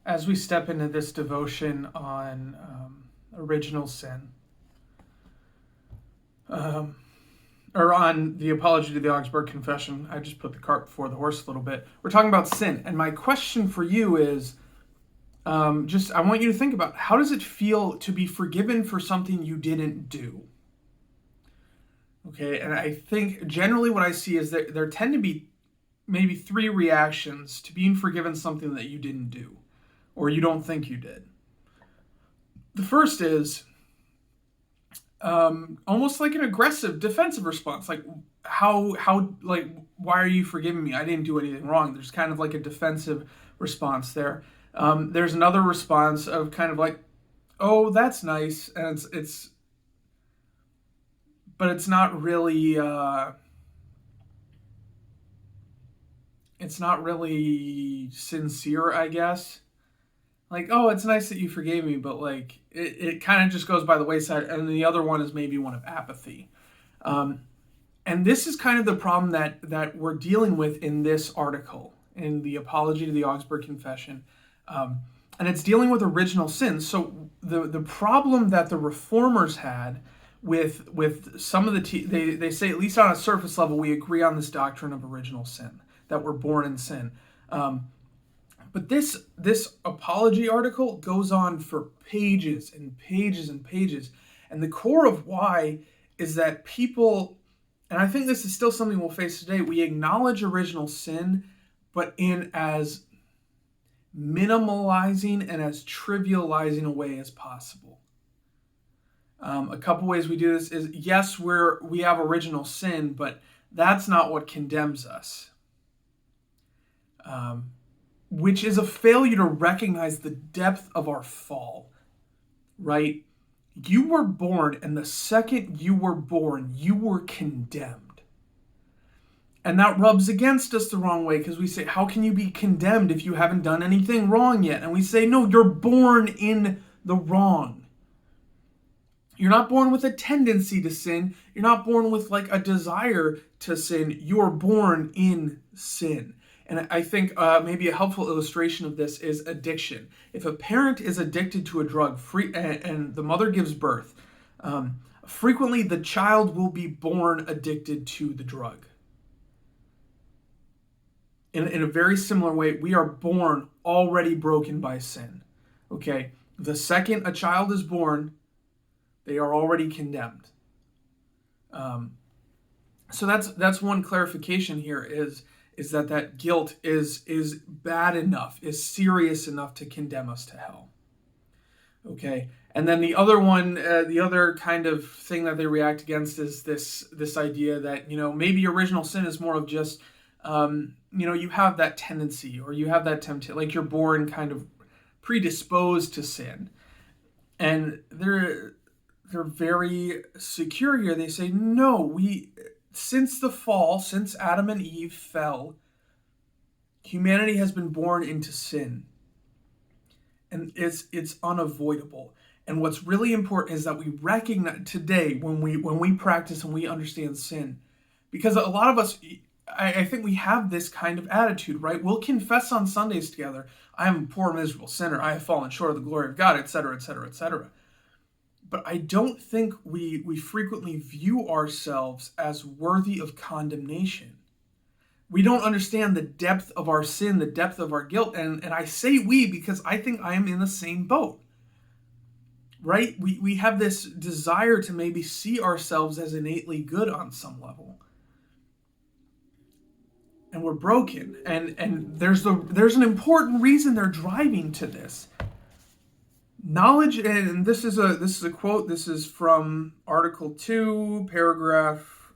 as we step into this devotion on original sin, or on the Apology to the Augsburg Confession, I just put the cart before the horse a little bit. We're talking about sin, and my question for you is, I want you to think about, how does it feel to be forgiven for something you didn't do? Okay, and I think generally what I see is that there tend to be maybe three reactions to being forgiven something that you didn't do, or you don't think you did. The first is almost like an aggressive, defensive response, like why are you forgiving me? I didn't do anything wrong. There's kind of like a defensive response there. There's another response of kind of like, oh, that's nice, and but it's not really. It's not really sincere, I guess. Like, oh, it's nice that you forgave me, but like it kind of just goes by the wayside. And the other one is maybe one of apathy. And this is kind of the problem that we're dealing with in this article, in the Apology to the Augsburg Confession. And it's dealing with original sin. So the problem that the reformers had with some of they say, at least on a surface level, we agree on this doctrine of original sin, that we're born in sin. But this apology article goes on for pages and pages and pages. And the core of why is that people, and I think this is still something we'll face today, we acknowledge original sin, but in as minimalizing and as trivializing a way as possible. A couple ways we do this is, yes, we have original sin, but that's not what condemns us. Which is a failure to recognize the depth of our fall, right? You were born, and the second you were born, you were condemned. And that rubs against us the wrong way, because we say, how can you be condemned if you haven't done anything wrong yet? And we say, no, you're born in the wrong. You're not born with a tendency to sin. You're not born with like a desire to sin. You're born in sin. And I think maybe a helpful illustration of this is addiction. If a parent is addicted to a drug and the mother gives birth, frequently the child will be born addicted to the drug. In a very similar way, we are born already broken by sin. Okay? The second a child is born, they are already condemned. So that's one clarification here is that guilt is bad enough, is serious enough to condemn us to hell. Okay, and then the other one, the other kind of thing that they react against is this idea that, maybe original sin is more of just, you have that tendency, or you have that temptation, like you're born kind of predisposed to sin. And they're very secure here. They say, no, since the fall, since Adam and Eve fell, humanity has been born into sin. And it's unavoidable. And what's really important is that we recognize today, when we practice and we understand sin, because a lot of us, I think we have this kind of attitude, right? We'll confess on Sundays together, I am a poor, miserable sinner, I have fallen short of the glory of God, etc., etc., etc. But I don't think we frequently view ourselves as worthy of condemnation. We don't understand the depth of our sin, the depth of our guilt. And I say we because I think I am in the same boat. Right? We have this desire to maybe see ourselves as innately good on some level. And we're broken. And there's an important reason they're driving to this. Knowledge, and this is a quote. This is from Article 2, paragraph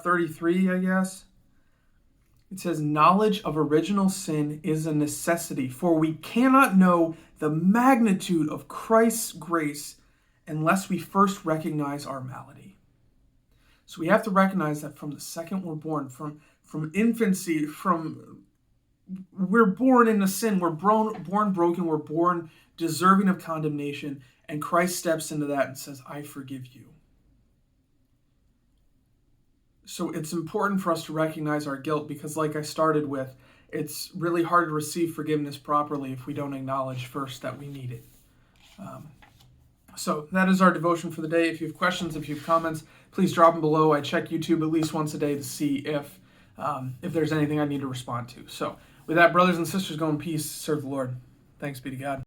33, I guess. It says, knowledge of original sin is a necessity, for we cannot know the magnitude of Christ's grace unless we first recognize our malady. So we have to recognize that from the second we're born, from infancy, we're born into sin, we're born broken, we're born deserving of condemnation, and Christ steps into that and says, I forgive you. So it's important for us to recognize our guilt because, like I started with, it's really hard to receive forgiveness properly if we don't acknowledge first that we need it. So that is our devotion for the day. If you have questions, if you have comments, please drop them below. I check YouTube at least once a day to see if there's anything I need to respond to. So with that, brothers and sisters, go in peace. Serve the Lord. Thanks be to God.